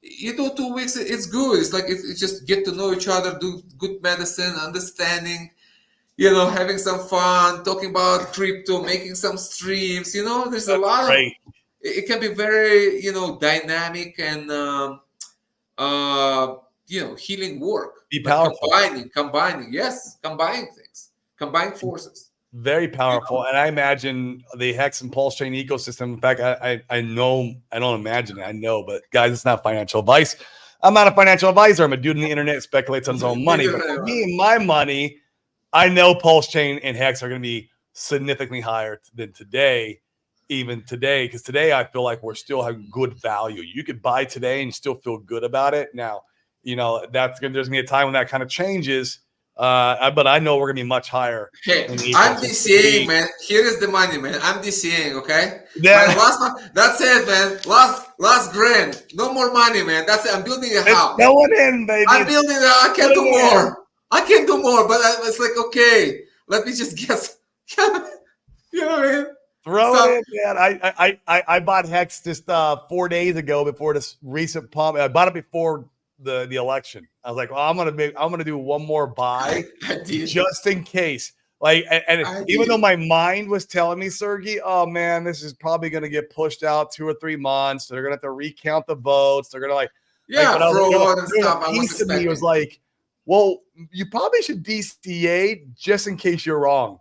2 weeks, it's good. It's like, it's just get to know each other, do good medicine, understanding, having some fun, talking about crypto, making some streams. There's a lot of, it can be very, dynamic and, healing work. Be powerful. Combining things, combine forces. Very powerful. And I imagine the Hex and Pulse Chain ecosystem. In fact, I know, I don't imagine it, I know, but guys, it's not financial advice. I'm not a financial advisor. I'm a dude on the internet, speculates on his own money. But for me and my money, I know Pulse Chain and Hex are going to be significantly higher than today, even today, because today I feel like we're still having good value. You could buy today and still feel good about it. Now, there's going to be a time when that kind of changes. But I know we're gonna be much higher. Hey, I'm DCAing, man. Here is the money, man. I'm DCAing, okay? Yeah. That's it, man. Last grand. No more money, man. That's it. I'm building a house. Going in, baby. I'm building it. I can't do more. I can't do more. But it's like, okay, let me just guess. You know what I mean? Throw it in, man. I bought Hex just 4 days ago before this recent pump. I bought it before the election. I was like, well, I'm gonna do one more buy just in case. Like, and even though my mind was telling me, Sergey, oh man, this is probably gonna get pushed out 2 or 3 months. They're gonna have to recount the votes. They're gonna fraud and stuff. Piece of me was like, well, you probably should DCA just in case you're wrong.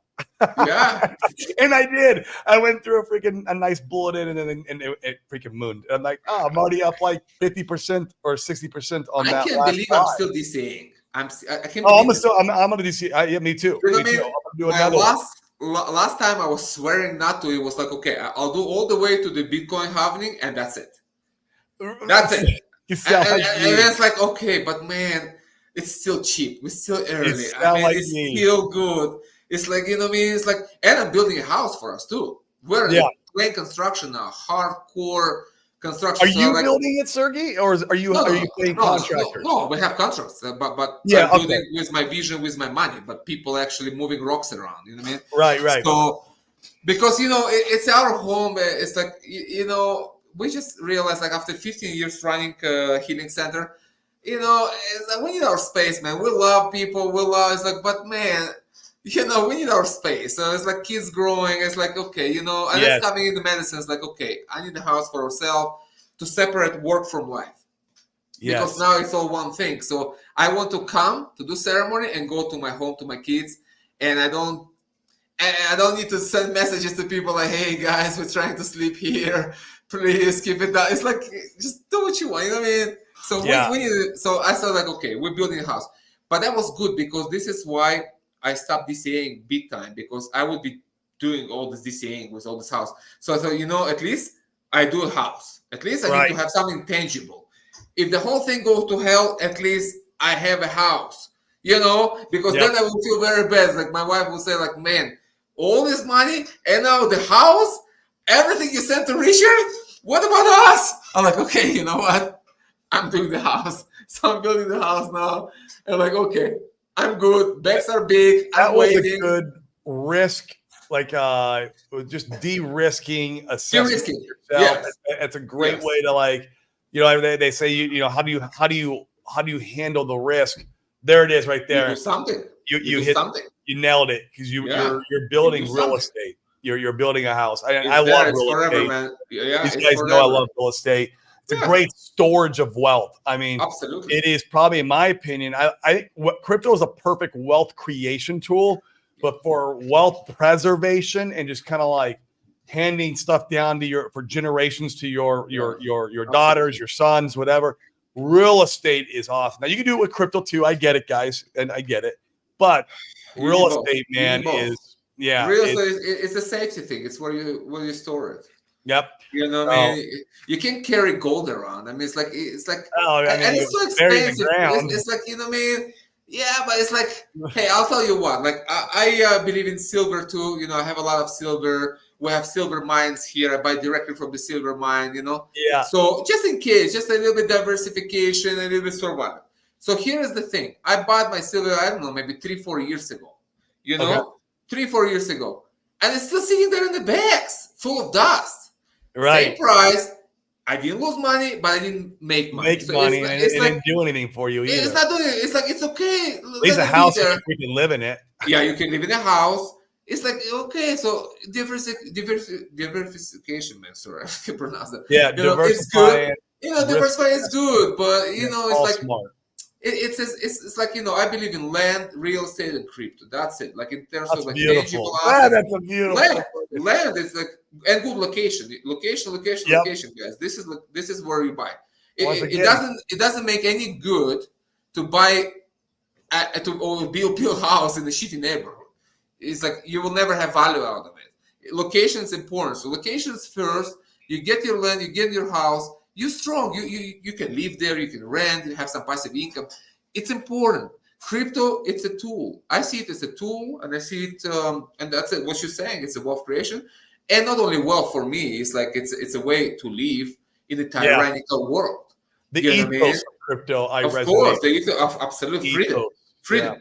Yeah. And I did. I went through a nice bulletin, and it freaking mooned. I'm like, I'm already up like 50% or 60% on that. I can't believe I'm still DCAing. I can't. I'm gonna DCA. Yeah, me too. You know what I mean? Do another last time I was swearing not to. It was like, okay, I'll do all the way to the Bitcoin halving, and that's it. That's it. And it's like, okay, but man, it's still cheap. We're still early. It's still good. It's like, you know what I mean? It's like, and I'm building a house for us too. We're playing construction now, hardcore construction. Are you building it, Sergey, or are you paying contractors? No, we have contracts, but I'm building with my vision, with my money. But people actually moving rocks around. You know what I mean? Right. So, because it's our home. It's like we just realized, like, after 15 years running a healing center, it's like, we need our space, man. We love people. It's like, but man, we need our space. So it's like kids growing. It's like, okay, and it's coming in the medicine. It's like, okay, I need a house for ourselves to separate work from life. Yes. Because now it's all one thing. So I want to come to do ceremony and go to my home, to my kids. And I don't need to send messages to people like, hey guys, we're trying to sleep here. Please keep it down. It's like, just do what you want. You know what I mean? So we need. So I thought, like, okay, we're building a house. But that was good, because this is why I stopped DCAing big time, because I would be doing all this DCAing with all this house. So I thought, at least I do a house. At least I need to have something tangible. If the whole thing goes to hell, at least I have a house. because then I will feel very bad. Like my wife will say, like, man, all this money and now the house, everything you sent to Richard, what about us? I'm like, okay, you know what? I'm doing the house. So I'm building the house now. And like, okay, I'm good. Bags are big. I'm waiting. That was a good risk, like just de-risking, assessing yourself. Yes. It's a great way to, like, they say, how do you handle the risk? There it is, right there. You do something. You hit something. You nailed it, because you're building real estate. You're building a house. I love real estate. Man. Yeah, these guys know I love real estate. It's a great storage of wealth. I mean, absolutely. It is probably, in my opinion, I think crypto is a perfect wealth creation tool, but for wealth preservation and just kind of like handing stuff down to for generations to your daughters, your sons, whatever. Real estate is awesome. Now you can do it with crypto too. I get it, guys, and I get it. But real estate, man, is real estate. It's a safety thing. It's where you store it. Yep. You can't carry gold around. I mean, it's like and it's so expensive. It's like, yeah, but it's like, hey, I'll tell you what. Like, I believe in silver too. I have a lot of silver. We have silver mines here. I buy directly from the silver mine. Yeah. So just in case, just a little bit diversification, a little bit survival. So here is the thing. I bought my silver, I don't know, maybe 3-4 years ago. 3-4 years ago, and it's still sitting there in the bags, full of dust. Right. Same price. I didn't lose money, but I didn't make money. It didn't do anything for you either. It's not doing it. It's like, it's okay. At least a house, we can live in it. Yeah, you can live in a house. It's like, okay, so diversification, man. Sorry, I can pronounce that. Yeah, it's good. Diversifying is good, but it's like smart. It's like, I believe in land, real estate, and crypto. That's it. Like, in terms of like tangible assets. That's a beautiful land is like, and good location, guys. This is where you buy. It doesn't make any good to buy or build a house in a shitty neighborhood. It's like you will never have value out of it. Location is important. So location is first. You get your land, you get your house. You're strong. You can live there. You can rent. You have some passive income. It's important. Crypto, it's a tool. I see it as a tool, and I see it, and that's it. What you're saying, it's a wealth creation, and not only wealth for me. It's like it's a way to live in a tyrannical world. The ethos of crypto, of course, the ethos of absolute freedom,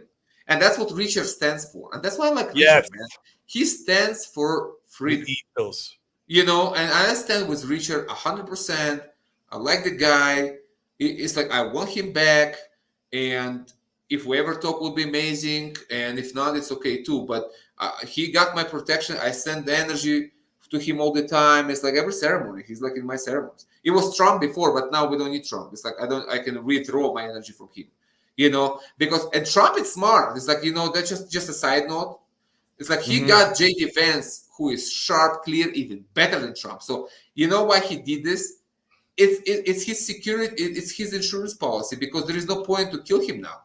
and that's what Richard stands for, and that's why I like Richard, man. He stands for freedom. The ethos. And I stand with Richard 100%. I like the guy. It's like, I want him back. And if we ever talk, will be amazing. And if not, it's okay too. But he got my protection. I send the energy to him all the time. It's like every ceremony. He's like in my ceremonies. It was Trump before, but now we don't need Trump. It's like I can withdraw my energy from him. Because Trump is smart. It's like, that's just a side note. It's like he got J.D. Vance, who is sharp, clear, even better than Trump. So you know why he did this? It's his security, it's his insurance policy, because there is no point to kill him now.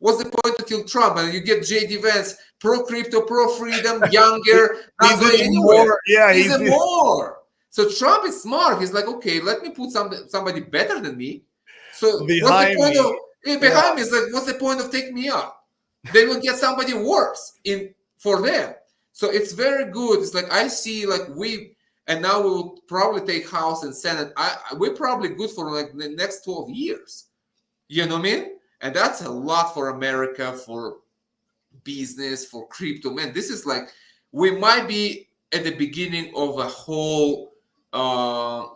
What's the point to kill Trump? And you get J.D. Vance, pro-crypto, pro-freedom, younger, not going anywhere. He's a more. So Trump is smart. He's like, okay, let me put somebody better than me. So what's the point behind me? Is like, what's the point of taking me out? They will get somebody worse for them. So it's very good. It's like, I see, like, and now we will probably take House and Senate. We're probably good for like the next 12 years. You know what I mean? And that's a lot for America, for business, for crypto. Man, this is like, we might be at the beginning of a whole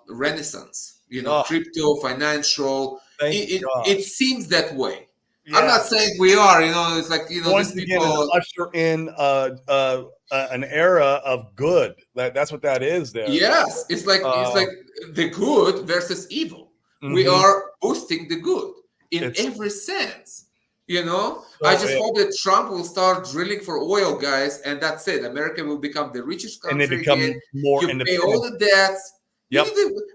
renaissance. Crypto, financial. It seems that way. Yeah. I'm not saying we are, it's like, once these again, people usher in an era of good. That's what that is there. Yes. It's like the good versus evil. We are boosting the good in every sense. I just hope that Trump will start drilling for oil, guys, and that's it. America will become the richest country. And they become more independent. Pay all the debts. Yep.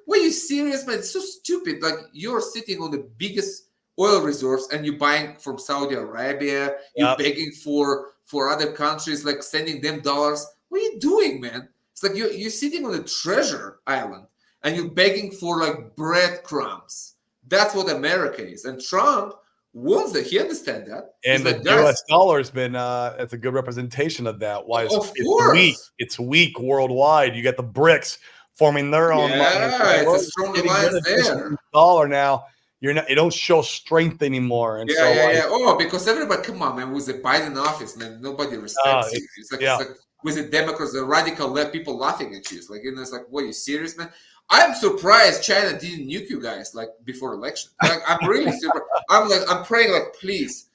Were you serious, man? It's so stupid. Like, you're sitting on the biggest oil reserves and you're buying from Saudi Arabia. You're begging for other countries, like sending them dollars. What are you doing, man? It's like you're sitting on a treasure island and you're begging for like breadcrumbs. That's what America is. And Trump wants that. He understands that. And the U.S. dollar has been it's a good representation of that. Why of it's course weak. It's weak worldwide. You got the BRICS forming their own money. It's a strong alliance there. Dollar now. You don't show strength anymore. And Oh, because everybody, come on, man, with the Biden office, man, nobody respects you. It's like with the Democrats, the radical left, people laughing at you. It's like, it's like, what, you serious, man? I'm surprised China didn't nuke you guys like before election. Like, I'm really surprised. I'm praying, like, please,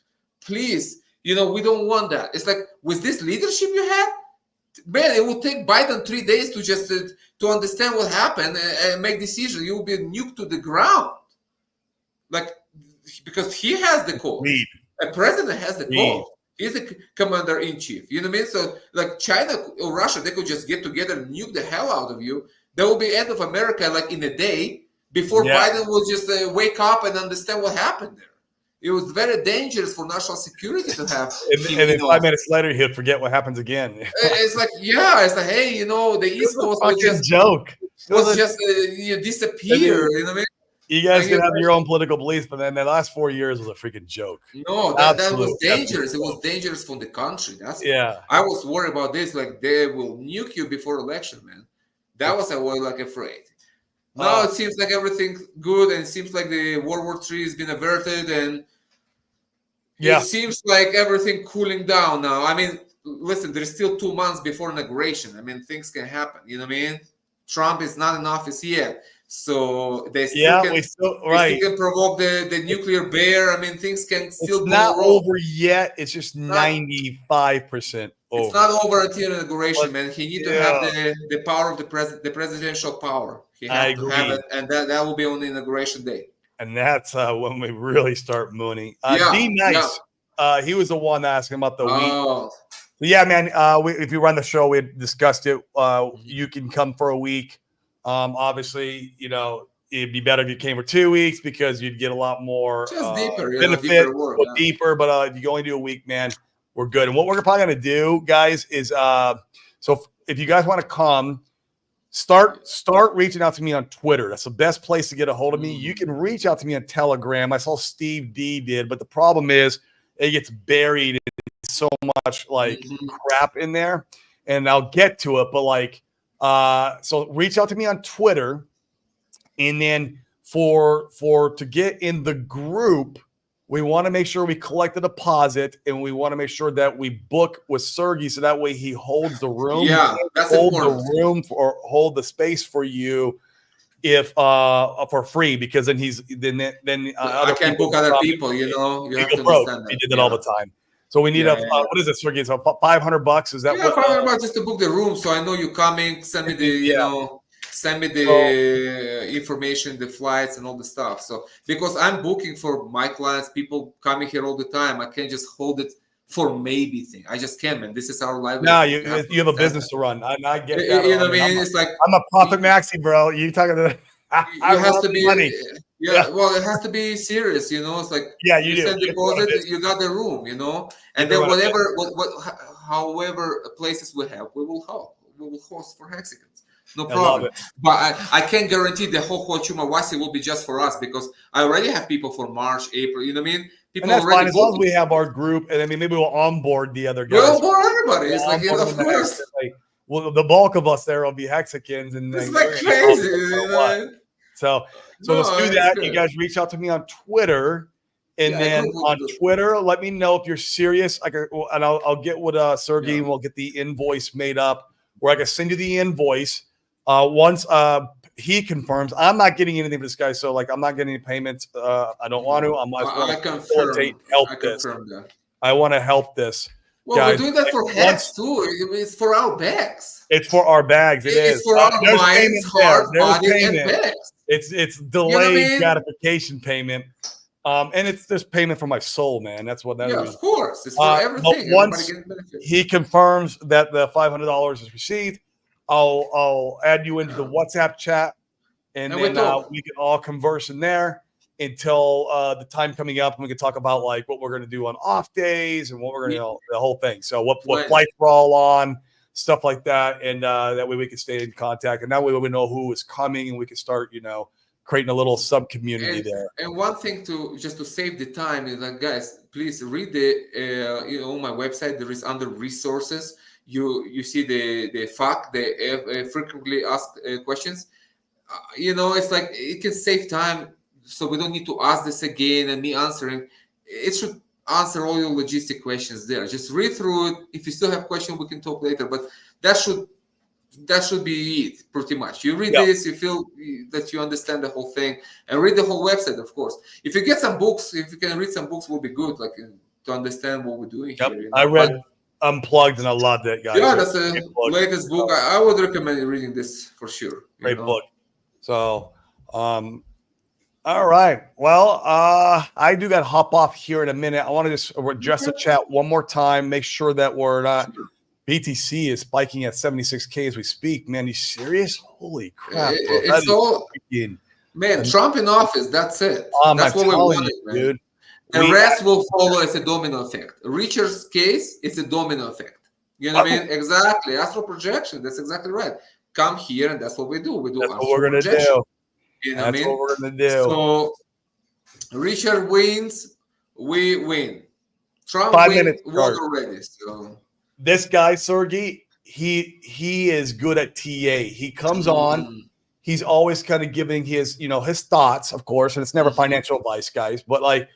we don't want that. It's like, with this leadership you had, man, it would take Biden 3 days to just to understand what happened and make decisions. You will be nuked to the ground, like, because he has the code. A president has the code. He's the commander in chief. You know what I mean? So, like, China or Russia, they could just get together and nuke the hell out of you. There will be end of America like in a day before Biden will just wake up and understand what happened there. It was very dangerous for national security to have. And then 5 minutes later, he'll forget what happens again. It's like, it's like, hey, the East Coast was just joke. Was just disappear. You know what I mean? You guys can have your own political beliefs, but then the last 4 years was a freaking joke. No, that was dangerous. It was dangerous for the country. I was worried about this. Like, they will nuke you before election, man. That was I was like afraid. Now it seems like everything's good, and it seems like the World War III has been averted, and it seems like everything cooling down now. I mean, listen, there's still 2 months before inauguration. I mean, things can happen. You know what I mean? Trump is not in office yet, so they still can provoke the nuclear bear. I mean, things can still go not wrong. Over yet. It's just 95%. Over. It's not over until inauguration, man. He needs to have the power of the presidential power. He has to have it, and that will be on the inauguration day. And that's when we really start mooning. D-Nice, he was the one asking about the week. Yeah, man. If you run the show, we discussed it. You can come for a week. Obviously, it'd be better if you came for 2 weeks because you'd get a lot more deeper, benefit, deeper work, deeper. But if you only do a week, man, we're good. And what we're probably going to do, guys, is so if you guys want to come, start reaching out to me on Twitter. That's the best place to get a hold of me. You can reach out to me on Telegram. I saw Steve D did, but the problem is it gets buried in so much crap in there, and I'll get to it. But so reach out to me on Twitter, and then to get in the group, we want to make sure we collect a deposit, and we want to make sure that we book with Sergey, so that way he holds the room. Yeah, that's hold important. The room or hold the space for you, if for free, because then I can book other people. You have to understand that. He did that all the time. So we need what is it, Sergey? So $500. Is that what? $500 just to book the room, so I know you're coming. Send me the send me the information, the flights, and all the stuff. So because I'm booking for my clients, people coming here all the time, I can't just hold it for maybe thing. I just can't, man. This is our livelihood. No, you have a business to run. I get that. You know what I mean? It's like I'm a profit maxi, bro. You talking to? It has to be money. Well, it has to be serious. It's like you send deposit, you got the room. And then however places we have, we will host for Hexicans. No problem. But I can't guarantee the whole Chuma Wasi will be just for us, because I already have people for March, April. You know what I mean? People and that's fine as long as we have our group, and maybe we'll onboard the other guys. We'll onboard everybody. It's like, of course. Well, the bulk of us there will be Hexicans, and it's like crazy. So let's do that. You guys reach out to me on Twitter, and then on Twitter, let me know if you're serious. And I'll get with Sergey, and we'll get the invoice made up, where I can send you the invoice. Once he confirms, I'm not getting anything for this guy, so I'm not getting any payments. I don't want to. I confirm. I want to help this. Well, guys, we're doing that for Hex too. It's for our bags. It's for our bags. It's for our minds, heart, body, and bags. It's delayed gratification payment. And it's this payment for my soul, man. That's what that is. Yeah, of course. It's for everything. But once he confirms that the $500 is received, I'll add you into the WhatsApp chat, and then we can all converse in there until the time coming up, and we can talk about what we're going to do on off days and what we're going to the whole thing. So what flights we're all on, stuff like that, and that way we can stay in contact, and that way we know who is coming, and we can start creating a little sub community there. And one thing to save the time is like, guys, please read the on my website. There is under resources. You see the FAQ, the frequently asked questions. It's like it can save time, so we don't need to ask this again and me answering. It should answer all your logistic questions there. Just read through it. If you still have questions, we can talk later. But that should be it, pretty much. You read this, you feel that you understand the whole thing, and read the whole website, of course. If you get some books, if you can read some books, will be good, like to understand what we're doing here. I read Unplugged and I loved it, guys. Yeah, that's the latest book. I would recommend reading this for sure. Great book. So, all right. Well, I do got to hop off here in a minute. I want to just address the chat one more time. Make sure that we're not. BTC is spiking at 76K as we speak. Man, you serious? Holy crap, bro. It's all man. Trump in office. That's it. That's what we wanted, dude. The rest will follow as a domino effect. Richard's case is a domino effect. You know what I mean? Exactly. Astral projection. That's exactly right. Come here, and that's what we do. We do. That's what we're gonna do. You know what I mean? What we're gonna do. So Richard wins. We win. Trump 5 minutes won already. So. This guy, Sergey, he is good at TA. He comes on. He's always kind of giving his thoughts, of course, and it's never financial advice, guys. But like,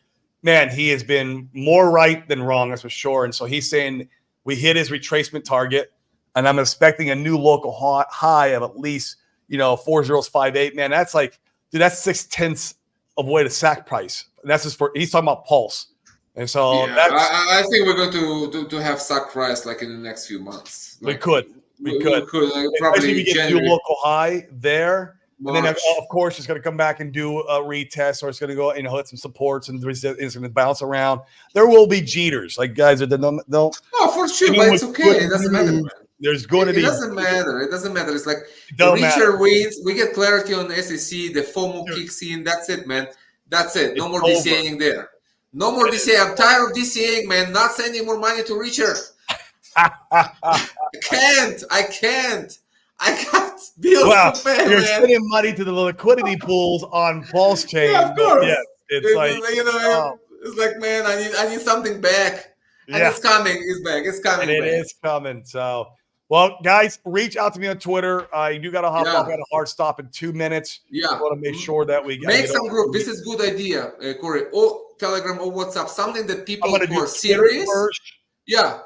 man, he has been more right than wrong, that's for sure. And so he's saying we hit his retracement target, and I'm expecting a new local high of at least 4058. Man, that's like, dude, that's 6/10 of way to sack price. And that's just he's talking about pulse. And so I think we're going to have sack price like in the next few months. Like, we could like, probably if you get a local high there, March. And then of course it's going to come back and do a retest, or it's going to go hit some supports and it's going to bounce around. There will be jitters, like guys that don't. Oh, for sure, but it's okay. It doesn't matter. There's going to be. It doesn't matter. It doesn't matter. It's like Richard wins. We get clarity on the SEC. The FOMO kicks in. That's it, man. That's it. No more DCAing there. No more DCA. I'm tired of DCAing, man. Not sending more money to Richard. I can't. I got bills to pay, you're sending money to the liquidity pools on Pulse Chain. Yeah, of course. Yeah, it's like it's like, man, I need something back. And it's coming. It's back. It's coming. And it is coming. So, well, guys, reach out to me on Twitter. You do got to hop off. I got a hard stop in 2 minutes. Yeah, I want to make sure that we make some group. This is good idea, Corey. Or Telegram or WhatsApp, something that people who are serious.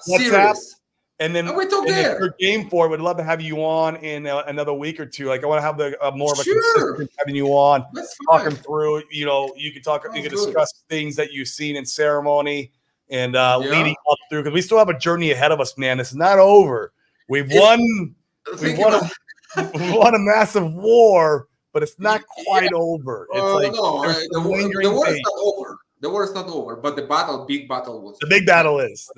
Serious. And then we talk there. If you're game for it, would love to have you on in another week or two. Like I want to have more of a consistent having you on, talking through. You can talk. You can discuss things that you've seen in ceremony and leading up through, because we still have a journey ahead of us, man. This is not over. We've won a massive war, but it's not quite over. It's the war is not over. The war is not over, but the big battle was. The big battle is.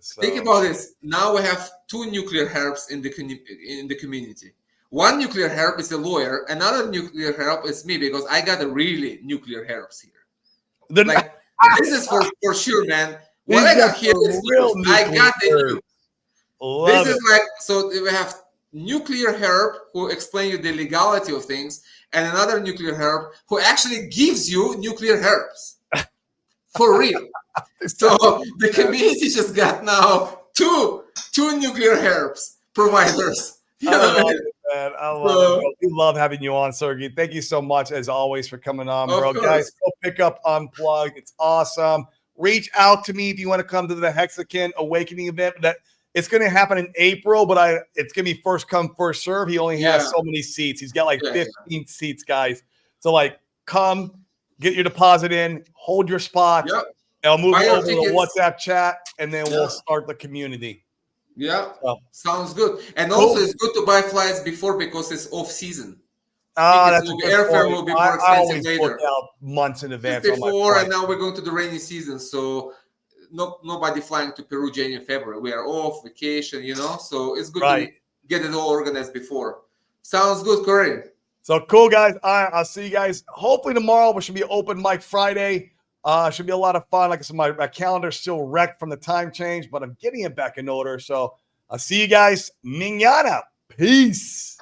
So. Think about this. Now we have 2 nuclear herps in the community. One nuclear herp is a lawyer. Another nuclear herp is me, because I got a really nuclear herps here. This is for sure, man. What I got here is I got the nuke. This is like, so we have nuclear herp who explain you the legality of things, and another nuclear herp who actually gives you nuclear herps. For real. So the community just got now two nuclear herps providers. I love it, man. I love it. We love having you on, Sergey. Thank you so much, as always, for coming on, bro. Guys, go pick up Unplugged. It's awesome. Reach out to me if you want to come to the Hexakin Awakening event. That it's going to happen in April, but it's going to be first come, first serve. He only has so many seats. He's got like 15 seats, guys. So come. Get your deposit in, hold your spot. Yep. And I'll move over to the WhatsApp chat, and then we'll start the community. Yeah, sounds good. And also, it's good to buy flights before, because it's off season. That's airfare will be more expensive later. Out months in advance. Before, and now we're going to the rainy season, so nobody flying to Peru, January, February. We are off vacation, So it's good to get it all organized before. Sounds good, Corey. So cool, guys. I'll see you guys hopefully tomorrow, which should be open mic Friday. Should be a lot of fun. Like I said, my calendar's still wrecked from the time change, but I'm getting it back in order. So I'll see you guys mañana. Peace.